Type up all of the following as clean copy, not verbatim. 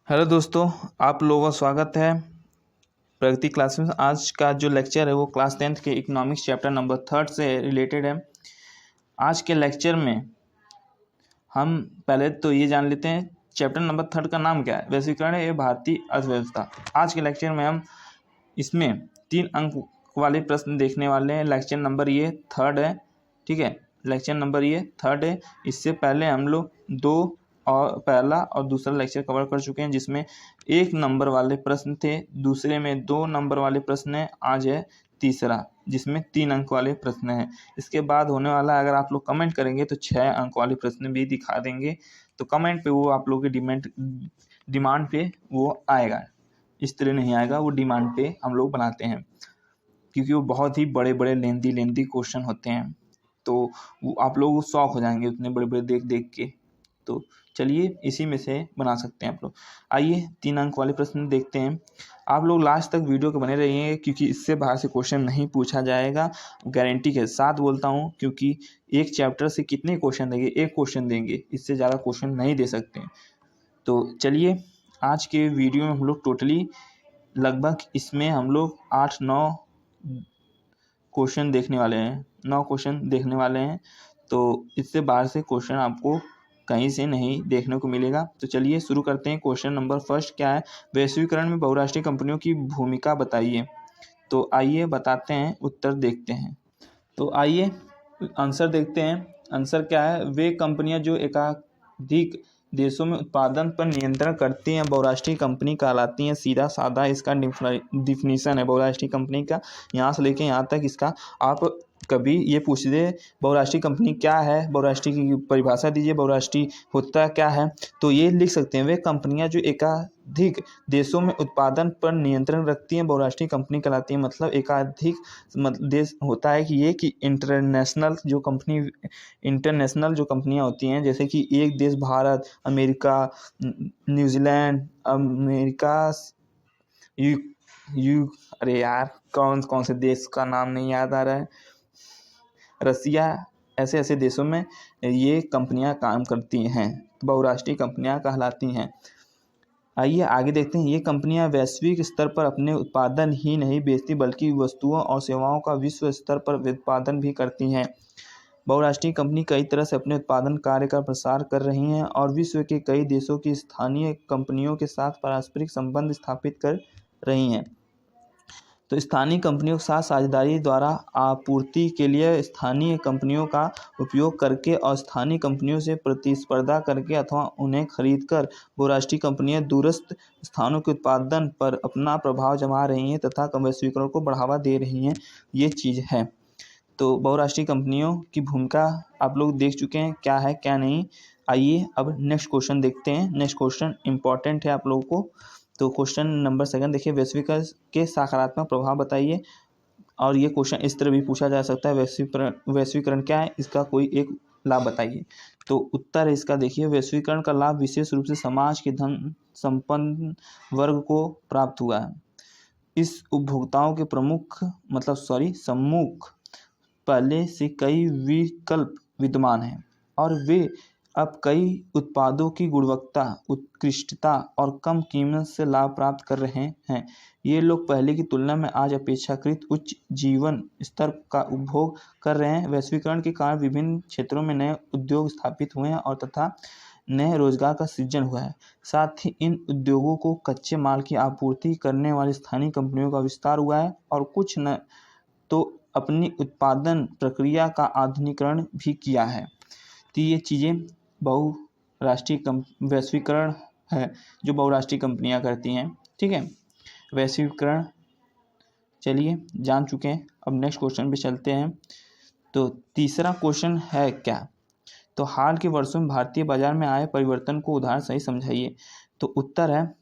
Hello दोस्तों, आप लोगों का स्वागत है प्रगति क्लास में। आज का जो लेक्चर है वो क्लास 10th के इकोनॉमिक्स चैप्टर नंबर 3 से रिलेटेड है। आज के लेक्चर में हम पहले तो ये जान लेते हैं चैप्टर नंबर 3 का नाम क्या है। वैश्वीकरण एवं भारतीय अर्थव्यवस्था। आज के लेक्चर में हम इसमें 3 अंक वाले प्रश्न देखने वाले हैं। लेक्चर नंबर ये 3 है, ठीक है। लेक्चर नंबर ये 3 है। इससे पहले हम लोग 2 और पहला और दूसरा लेक्चर कवर कर चुके हैं, जिसमें 1 नंबर वाले प्रश्न थे, दूसरे में 2 नंबर वाले प्रश्न हैं, आज है तीसरा जिसमें 3 अंक वाले प्रश्न हैं। इसके बाद होने वाला, अगर आप लोग कमेंट करेंगे तो 6 अंक वाले प्रश्न भी दिखा देंगे। तो कमेंट पे वो आप लोगों की डिमांड पे वो आएगा, इस तरह नहीं आएगा, वो डिमांड पे हम लोग बनाते हैं, क्योंकि वो बहुत ही बड़े बड़े लेंदी क्वेश्चन होते हैं। तो वो आप लोग शौक हो जाएंगे उतने बड़े बड़े देख देख के। तो चलिए इसी में से बना सकते हैं आप लोग। आइए 3 अंक वाले प्रश्न देखते हैं। आप लोग लास्ट तक वीडियो के बने रहिए, क्योंकि इससे बाहर से क्वेश्चन नहीं पूछा जाएगा, गारंटी के साथ बोलता हूँ। क्योंकि एक चैप्टर से कितने क्वेश्चन देंगे? एक क्वेश्चन देंगे, इससे ज़्यादा क्वेश्चन नहीं दे सकते। तो चलिए आज के वीडियो में हम लोग टोटली लगभग इसमें हम लोग 8-9 क्वेश्चन देखने वाले हैं, 9 क्वेश्चन देखने वाले हैं। तो इससे बाहर से क्वेश्चन आपको कहीं से नहीं देखने को मिलेगा। तो चलिए शुरू करते हैं। क्वेश्चन नंबर फर्स्ट क्या है? वैश्वीकरण में बहुराष्ट्रीय कंपनियों की भूमिका बताइए। तो आइए बताते हैं, उत्तर देखते हैं। तो आइए आंसर देखते हैं। आंसर क्या है? वे कंपनियां जो एकाधिक देशों में उत्पादन पर नियंत्रण करती हैं बहुराष्ट्रीय कंपनी कहलाती हैं। सीधा साधा इसका डिफिनीशन है बहुराष्ट्रीय कंपनी का, यहाँ से लेके यहाँ तक। इसका आप कभी ये पूछ दे बहुराष्ट्रीय कंपनी क्या है, बहुराष्ट्रीय की परिभाषा दीजिए, बहुराष्ट्रीय होता क्या है, तो ये लिख सकते हैं वे कंपनियां जो एकाधिक देशों में उत्पादन पर नियंत्रण रखती हैं बहुराष्ट्रीय कंपनी कहलाती है। मतलब एकाधिक देश होता है कि ये कि इंटरनेशनल जो कंपनियां होती हैं, जैसे कि एक देश Bharat, America, New Zealand, America, you अरे यार कौन कौन से देश का नाम नहीं याद आ रहा है, रसिया, ऐसे ऐसे देशों में ये कंपनियां काम करती हैं, बहुराष्ट्रीय कंपनियां कहलाती हैं। आइए आगे देखते हैं। ये कंपनियां वैश्विक स्तर पर अपने उत्पादन ही नहीं बेचती, बल्कि वस्तुओं और सेवाओं का विश्व स्तर पर उत्पादन भी करती हैं। बहुराष्ट्रीय कंपनी कई तरह से अपने उत्पादन कार्य का प्रसार कर रही हैं और विश्व के कई देशों की स्थानीय कंपनियों के साथ पारस्परिक संबंध स्थापित कर रही हैं। तो स्थानीय कंपनियों के साथ साझेदारी द्वारा आपूर्ति के लिए स्थानीय कंपनियों का उपयोग करके और स्थानीय कंपनियों से प्रतिस्पर्धा करके अथवा उन्हें खरीदकर बहुराष्ट्रीय कंपनियां दूरस्थ स्थानों के उत्पादन पर अपना प्रभाव जमा रही हैं तथा वैश्वीकरण को बढ़ावा दे रही हैं। ये चीज़ है। तो बहुराष्ट्रीय कंपनियों की भूमिका आप लोग देख चुके हैं, क्या है क्या नहीं। आइए अब नेक्स्ट क्वेश्चन देखते हैं। नेक्स्ट क्वेश्चन इंपॉर्टेंट है आप लोगों को। तो क्वेश्चन नंबर 2 देखिए, वैश्वीकरण के सकारात्मक प्रभाव बताइए। और ये क्वेश्चन इस तरह भी पूछा जा सकता है, वैश्वीकरण क्या है, इसका कोई एक लाभ बताइए। तो उत्तर है इसका, देखिए, वैश्वीकरण का लाभ विशेष रूप से समाज के धन संपन्न वर्ग को प्राप्त हुआ है। इस उपभोक्ताओं के सम्मुख पहले से कई विकल्प विद्यमान हैं और वे अब कई उत्पादों की गुणवत्ता, उत्कृष्टता और कम कीमत से लाभ प्राप्त कर रहे हैं। ये लोग पहले की तुलना में आज अपेक्षाकृत उच्च जीवन स्तर का उपभोग कर रहे हैं। वैश्वीकरण के कारण विभिन्न क्षेत्रों में नए उद्योग स्थापित हुए हैं और तथा नए रोजगार का सृजन हुआ है। साथ ही इन उद्योगों को कच्चे माल की आपूर्ति करने वाली स्थानीय कंपनियों का विस्तार हुआ है और कुछ न तो अपनी उत्पादन प्रक्रिया का आधुनिकीकरण भी किया है। तो ये चीज़ें वैश्वीकरण है जो बहुराष्ट्रीय कंपनियां करती हैं, ठीक है। वैश्वीकरण चलिए जान चुके हैं। अब नेक्स्ट क्वेश्चन पे चलते हैं। तो तीसरा क्वेश्चन है क्या? तो हाल के वर्षों में भारतीय बाजार में आए परिवर्तन को उदाहरण सही समझाइए। तो उत्तर है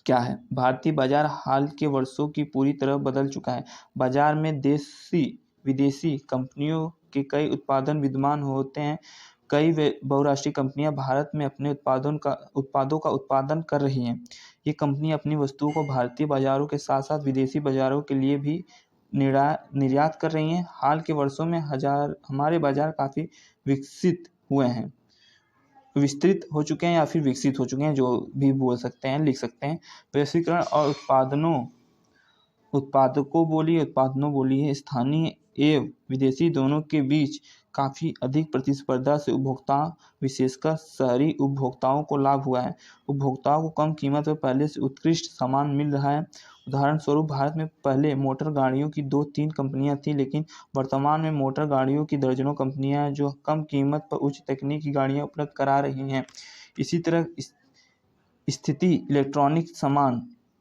क्या है? भारतीय बाजार हाल के वर्षों की पूरी तरह बदल चुका है। बाजार में देशी विदेशी कंपनियों के कई उत्पादन विद्यमान होते हैं। कई बहुराष्ट्रीय कंपनियां भारत में अपने उत्पादों का उत्पादन कर रही हैं। ये कंपनियां अपनी वस्तुओं को भारतीय बाजारों के साथ साथ विदेशी बाजारों के लिए भी निर्यात कर रही हैं। हाल के वर्षों में हमारे बाजार काफ़ी विकसित हुए हैं विस्तृत हो चुके हैं या फिर विकसित हो चुके हैं, जो भी बोल सकते हैं, लिख सकते हैं। वैश्वीकरण और उत्पादनों बोली स्थानीय एवं विदेशी दोनों के बीच काफ़ी अधिक प्रतिस्पर्धा से उपभोक्ताओं, विशेषकर शहरी उपभोक्ताओं को लाभ हुआ है। उपभोक्ताओं को कम कीमत पर पहले से उत्कृष्ट सामान मिल रहा है। उदाहरण स्वरूप भारत में पहले मोटर गाड़ियों की 2-3 कंपनियां थीं, लेकिन वर्तमान में मोटर गाड़ियों की दर्जनों कंपनियां हैं जो कम कीमत पर उच्च तकनीक की गाड़ियां उपलब्ध करा रही हैं। इसी तरह स्थिति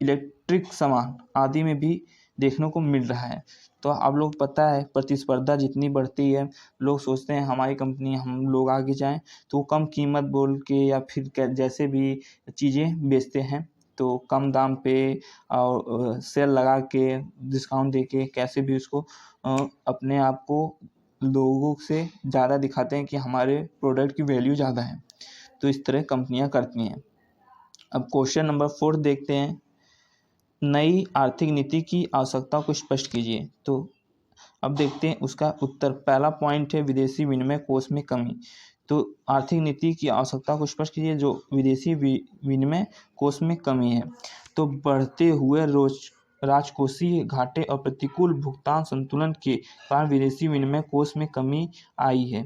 इलेक्ट्रिक सामान आदि में भी देखने को मिल रहा है। तो आप लोग पता है प्रतिस्पर्धा जितनी बढ़ती है, लोग सोचते हैं हमारी कंपनी, हम लोग आगे जाएं, तो वो कम कीमत बोल के या फिर जैसे भी चीज़ें बेचते हैं तो कम दाम पे और सेल लगा के, डिस्काउंट दे के, कैसे भी उसको अपने आप को लोगों से ज़्यादा दिखाते हैं कि हमारे प्रोडक्ट की वैल्यू ज़्यादा है। तो इस तरह कंपनियां करती हैं। अब क्वेश्चन नंबर 4 देखते हैं। नई आर्थिक नीति की आवश्यकता को स्पष्ट कीजिए। तो अब देखते हैं उसका उत्तर। पहला पॉइंट है विदेशी विनिमय कोष में कमी। तो आर्थिक नीति की आवश्यकता को स्पष्ट कीजिए, जो विदेशी विनिमय कोष में कमी है। तो बढ़ते हुए राजकोषीय घाटे और प्रतिकूल भुगतान संतुलन के कारण विदेशी विनिमय कोष में कमी आई है।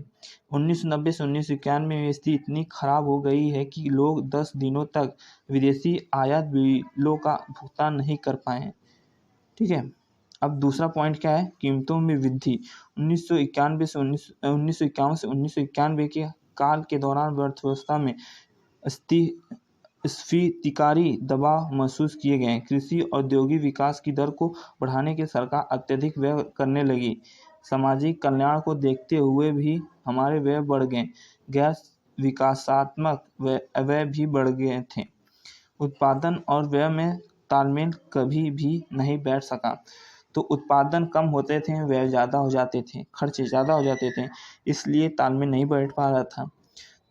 1990 से 1991 में स्थिति इतनी खराब हो गई है कि लोग 10 दिनों तक विदेशी आयात बिलों का भुगतान नहीं कर पाए। ठीक है। अब दूसरा पॉइंट क्या है? कीमतों में वृद्धि। 1951 से 1991 के काल के दौरान अर्थव्यवस्था में स्फीतिकारी दबाव महसूस किए गए। कृषि औद्योगिक विकास की दर को बढ़ाने के सरकार अत्यधिक व्यय करने लगी। सामाजिक कल्याण को देखते हुए भी हमारे व्यय बढ़ गए। गैर विकासात्मक व्यय भी बढ़ गए थे। उत्पादन और व्यय में तालमेल कभी भी नहीं बैठ सका। तो उत्पादन कम होते थे, व्यय ज़्यादा हो जाते थे, खर्चे ज़्यादा हो जाते थे, इसलिए तालमेल नहीं बैठ पा रहा था।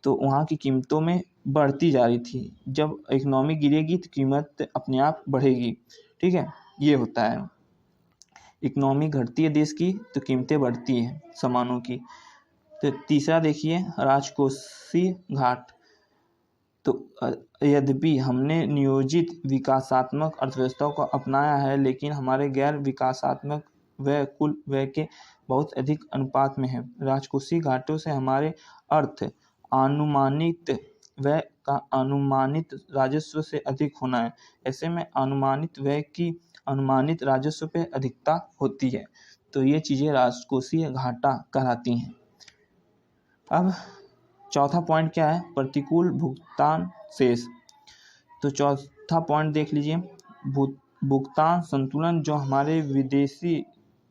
तो वहाँ की कीमतों में बढ़ती जा रही थी। जब इकोनॉमी गिरेगी तो कीमत अपने आप बढ़ेगी। ठीक है, ये होता है। इकोनॉमी घटती है देश की तो कीमतें बढ़ती हैं सामानों की। तो तीसरा देखिए, राजकोषीय घाट। तो यद्यपि हमने नियोजित विकासात्मक अर्थव्यवस्था को अपनाया है, लेकिन हमारे गैर विकासात्मक व्यय कुल व्यय के बहुत अधिक अनुपात में है। राजकोषीय घाटों से हमारे अर्थ अनुमानित व्यय का अनुमानित राजस्व से अधिक होना है। ऐसे में अनुमानित व्यय की अनुमानित राजस्व पे अधिकता होती है। तो ये चीज़ें राजकोषीय घाटा कहलाती हैं। अब चौथा पॉइंट क्या है? प्रतिकूल भुगतान शेष। तो चौथा पॉइंट देख लीजिए, भुगतान संतुलन। जो हमारे विदेशी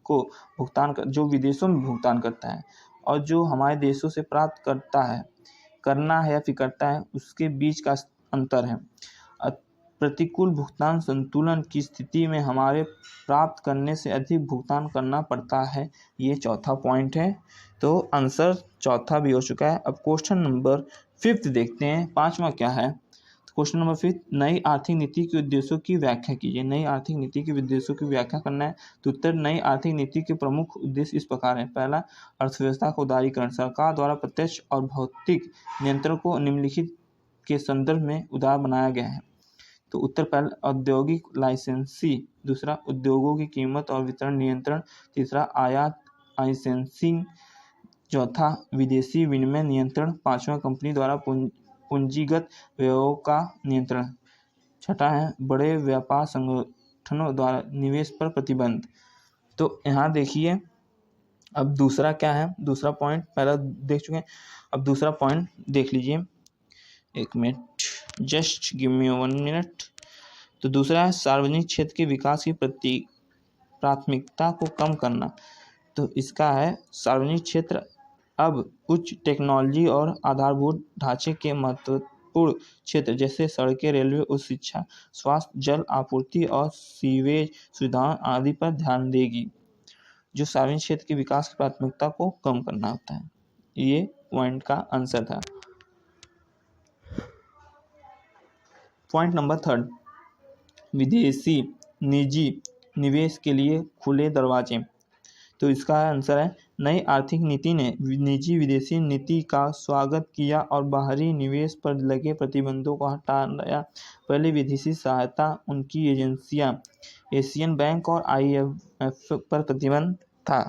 को जो विदेशों में भुगतान करता है और जो हमारे देशों से प्राप्त करना है या फिर करता है, उसके बीच का अंतर है। प्रतिकूल भुगतान संतुलन की स्थिति में हमारे प्राप्त करने से अधिक भुगतान करना पड़ता है। ये चौथा पॉइंट है। तो आंसर चौथा भी हो चुका है। अब क्वेश्चन नंबर 5 देखते हैं। पांचवा क्या है? क्वेश्चन नंबर 5, नई आर्थिक नीति के उद्देश्यों की व्याख्या कीजिए। नई आर्थिक नीति के उद्देश्यों की व्याख्या करना है। तो उत्तर, नई आर्थिक नीति के प्रमुख उद्देश्य इस प्रकार है। पहला, अर्थव्यवस्था का उदारीकरण। सरकार द्वारा प्रत्यक्ष और भौतिक नियंत्रण को निम्नलिखित के संदर्भ में उदार बनाया गया है। तो उत्तर पहला, औद्योगिक लाइसेंसी। दूसरा, उद्योगों की कीमत और वितरण नियंत्रण। तीसरा, आयात लाइसेंसिंग। चौथा, विदेशी विनिमय नियंत्रण। पांचवा, कंपनी द्वारा पूंजीगत व्ययों का नियंत्रण। छठा है, बड़े व्यापार संगठनों द्वारा निवेश पर प्रतिबंध। तो यहाँ देखिए, अब दूसरा क्या है? दूसरा पॉइंट पहला देख चुके हैं, अब दूसरा पॉइंट देख लीजिए। एक minute, just give me 1 minute. तो दूसरा है, सार्वजनिक क्षेत्र के विकास की प्राथमिकता को कम करना। तो इसका है, सार्वजनिक क्षेत्र अब उच्च टेक्नोलॉजी और आधारभूत ढांचे के महत्वपूर्ण क्षेत्र जैसे सड़कें, रेलवे, उच्च शिक्षा, स्वास्थ्य, जल आपूर्ति और सीवेज सुविधाओं आदि पर ध्यान देगी। जो सार्वजनिक क्षेत्र के विकास की प्राथमिकता को कम करना होता है। ये पॉइंट का आंसर था। पॉइंट नंबर 3, विदेशी निजी निवेश के लिए खुले दरवाजे। तो इसका आंसर है, नई आर्थिक नीति ने निजी विदेशी नीति का स्वागत किया और बाहरी निवेश पर लगे प्रतिबंधों को हटाया। पहली विदेशी सहायता उनकी एजेंसियां एशियन बैंक और IMF पर प्रतिबंध था।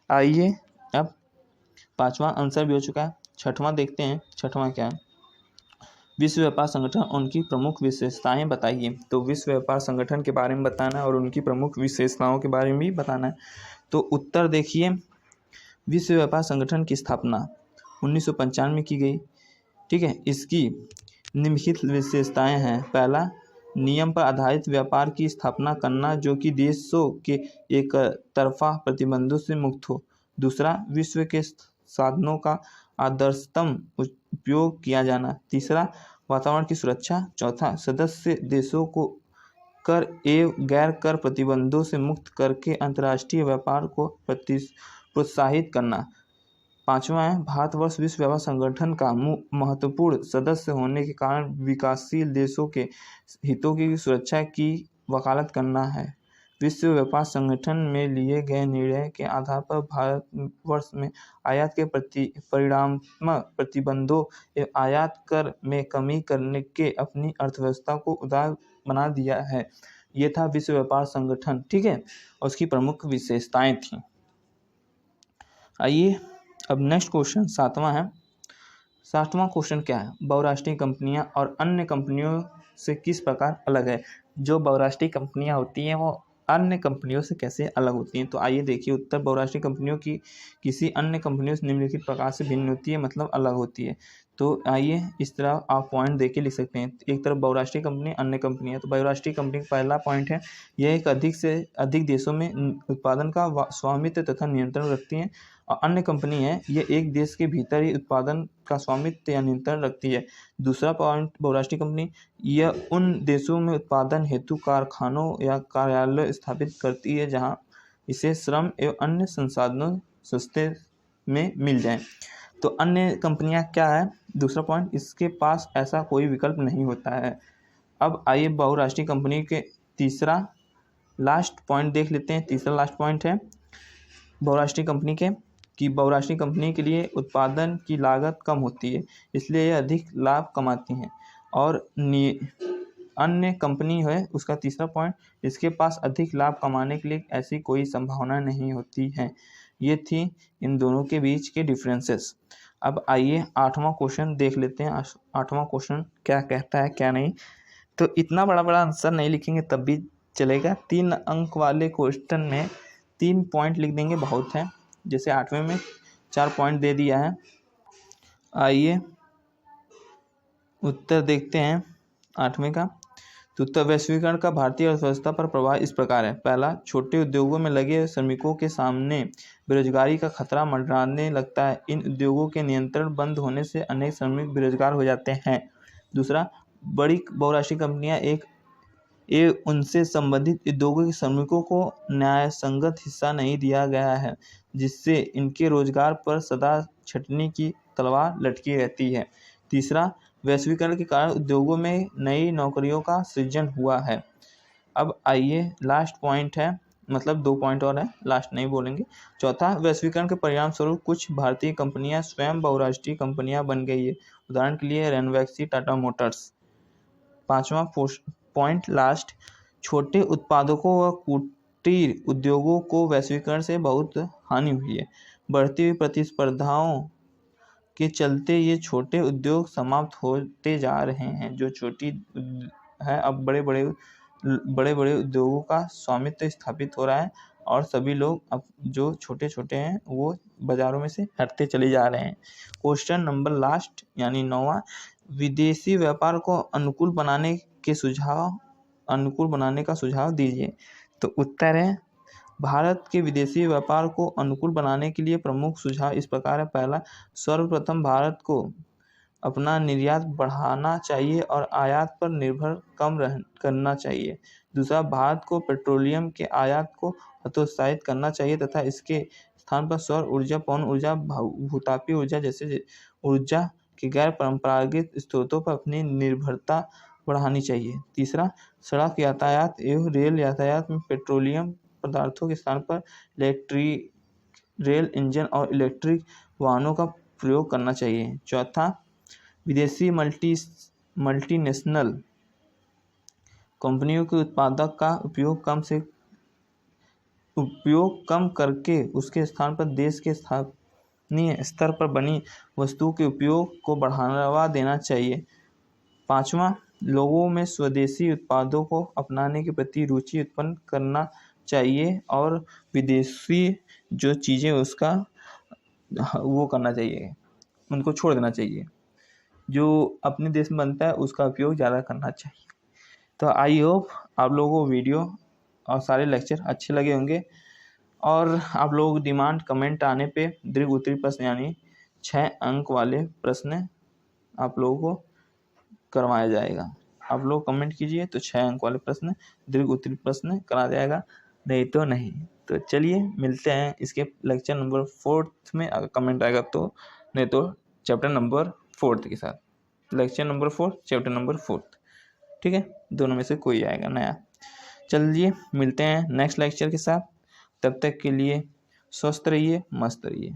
आइए अब पांचवा आंसर भी हो चुका है, छठवां देखते हैं। छठवां क्या है? विश्व व्यापार संगठन और उनकी प्रमुख विशेषताएं बताइए। तो विश्व व्यापार संगठन के बारे में बताना है और उनकी प्रमुख विशेषताओं के बारे में भी बताना है। तो उत्तर देखिए, विश्व व्यापार संगठन की स्थापना 1995 में की गई। ठीक है, इसकी निम्नलिखित विशेषताएं हैं। पहला, नियम पर आधारित व्यापार की स्थापना करना जो कि देशों के एक तरफा प्रतिबंधों से मुक्त हो। दूसरा, विश्व के साधनों का आदर्शतम उपयोग किया जाना। तीसरा, वातावरण की सुरक्षा। चौथा, सदस्य देशों को कर एवं गैर कर प्रतिबंधों से मुक्त करके अंतर्राष्ट्रीय व्यापार को प्रोत्साहित करना। पांचवा है, भारतवर्ष विश्व व्यापार संगठन का महत्वपूर्ण सदस्य होने के कारण विकासशील देशों के हितों की सुरक्षा की वकालत करना है। विश्व व्यापार संगठन में लिए गए निर्णय के आधार पर भारतवर्ष में आयात के परिणामात्मक प्रतिबंधों एवं आयात कर में कमी करने के अपनी अर्थव्यवस्था को उदार बना दिया है। ये था विश्व व्यापार संगठन। ठीक है, और उसकी प्रमुख विशेषताएं थी। आइए अब नेक्स्ट क्वेश्चन सातवां है। सातवां क्वेश्चन क्या है? बहुराष्ट्रीय कंपनियां और अन्य कंपनियों से किस प्रकार अलग है? जो बहुराष्ट्रीय कंपनियां होती हैं वो अन्य कंपनियों से कैसे अलग होती हैं? तो आइए देखिए उत्तर, बहुराष्ट्रीय कंपनियों की किसी अन्य कंपनियों से निम्नलिखित प्रकार से भिन्न होती है, मतलब अलग होती है। तो आइए इस तरह आप पॉइंट देके लिख सकते हैं। एक तरफ बहुराष्ट्रीय कंपनी, अन्य कंपनियां। तो बहुराष्ट्रीय कंपनी का पहला पॉइंट है, यह एक अधिक से अधिक देशों में उत्पादन का स्वामित्व तथा नियंत्रण रखती हैं। और अन्य कंपनी है, ये एक देश के भीतर ही उत्पादन का स्वामित्व या नियंत्रण रखती है। दूसरा पॉइंट, बहुराष्ट्रीय कंपनी यह उन देशों में उत्पादन हेतु कारखानों या कार्यालय स्थापित करती है जहां इसे श्रम एवं अन्य संसाधनों सस्ते में मिल जाएं। तो अन्य कंपनियां क्या है? दूसरा पॉइंट, इसके पास ऐसा कोई विकल्प नहीं होता है। अब आइए बहुराष्ट्रीय कंपनी के तीसरा लास्ट पॉइंट देख लेते हैं। तीसरा लास्ट पॉइंट है बहुराष्ट्रीय कंपनी के कि बहुराष्ट्रीय कंपनी के लिए उत्पादन की लागत कम होती है, इसलिए यह अधिक लाभ कमाती हैं। और अन्य कंपनी है उसका तीसरा पॉइंट, इसके पास अधिक लाभ कमाने के लिए ऐसी कोई संभावना नहीं होती है। ये थी इन दोनों के बीच के डिफरेंसेस। अब आइए आठवां क्वेश्चन देख लेते हैं। आठवां क्वेश्चन क्या कहता है क्या नहीं। तो इतना बड़ा बड़ा आंसर नहीं लिखेंगे तब भी चलेगा। 3 अंक वाले क्वेश्चन में 3 पॉइंट लिख देंगे बहुत है। जैसे 8वें में 4 पॉइंट दे दिया है। आइए उत्तर देखते हैं 8वें का। तो उत्तर, वैश्वीकरण का भारतीय अर्थव्यवस्था पर प्रभाव इस प्रकार है। पहला, छोटे उद्योगों में लगे श्रमिकों के सामने बेरोजगारी का खतरा मंडराने लगता है। इन उद्योगों के नियंत्रण बंद होने से अनेक श्रमिक बेरोजगार हो जाते हैं। दूसरा, बड़ी बहुराष्ट्रीय कंपनियां उनसे संबंधित उद्योगों के श्रमिकों को न्यायसंगत हिस्सा नहीं दिया गया है, जिससे इनके रोजगार पर सदा छंटनी की तलवार लटकी रहती है। तीसरा, वैश्वीकरण के कारण उद्योगों में नई नौकरियों का सृजन हुआ है। अब आइए लास्ट पॉइंट है, मतलब 2 पॉइंट और है, लास्ट नहीं बोलेंगे। चौथा, वैश्वीकरण के परिणाम स्वरूप कुछ भारतीय कंपनियां स्वयं बहुराष्ट्रीय कंपनियां बन गई है। उदाहरण के लिए रेनवैक्सी, टाटा मोटर्स। पांचवा पॉइंट लास्ट, छोटे उत्पादकों व कुटीर उद्योगों को वैश्वीकरण से बहुत हानि हुई है। बढ़ती हुई प्रतिस्पर्धाओं के चलते ये छोटे उद्योग समाप्त होते जा रहे हैं। जो छोटी है अब बड़े बड़े उद्योगों का स्वामित्व स्थापित हो रहा है और सभी लोग अब जो छोटे छोटे हैं वो बाजारों में से हटते चले जा रहे हैं। क्वेश्चन नंबर लास्ट यानी 9वां, विदेशी व्यापार को अनुकूल बनाने का सुझाव दीजिए। तो उत्तर है, भारत के विदेशी व्यापार को अनुकूल बनाने के लिए प्रमुख सुझाव इस प्रकार है। पहला, सर्वप्रथम भारत को अपना निर्यात बढ़ाना चाहिए और आयात पर निर्भर कम करना चाहिए। दूसरा, भारत को पेट्रोलियम के आयात को हतोत्साहित करना चाहिए तथा इसके स्थान पर सौर ऊर्जा, पवन ऊर्जा, भूतापीय ऊर्जा जैसे ऊर्जा के गैर परंपरागत स्रोतों पर अपनी निर्भरता बढ़ानी चाहिए। तीसरा, सड़क यातायात एवं रेल यातायात में पेट्रोलियम पदार्थों के स्थान पर रेल इंजन और इलेक्ट्रिक वाहनों का प्रयोग करना चाहिए। चौथा, विदेशी मल्टीनेशनल कंपनियों के उत्पादक का उपयोग कम करके उसके स्थान पर देश के स्थानीय स्तर पर बनी वस्तुओं के उपयोग को बढ़ावा देना चाहिए। पांचवा, लोगों में स्वदेशी उत्पादों को अपनाने के प्रति रुचि उत्पन्न करना चाहिए और विदेशी जो चीज़ें उसका वो करना चाहिए, उनको छोड़ देना चाहिए। जो अपने देश में बनता है उसका उपयोग ज़्यादा करना चाहिए। तो आई होप आप लोगों को वीडियो और सारे लेक्चर अच्छे लगे होंगे और आप लोग डिमांड कमेंट आने पे दीर्घ उत्तरी प्रश्न यानी 6 अंक वाले प्रश्न आप लोगों को करवाया जाएगा। आप लोग कमेंट कीजिए तो 6 अंक वाले प्रश्न दीर्घ उत्तरी प्रश्न करा जाएगा, नहीं तो नहीं। तो चलिए मिलते हैं इसके लेक्चर नंबर 4 में, अगर कमेंट आएगा तो, नहीं तो चैप्टर नंबर 4 के साथ। लेक्चर नंबर 4 चैप्टर नंबर 4, ठीक है, दोनों में से कोई आएगा नया। चलिए मिलते हैं नेक्स्ट लेक्चर के साथ, तब तक के लिए स्वस्थ रहिए, मस्त रहिए।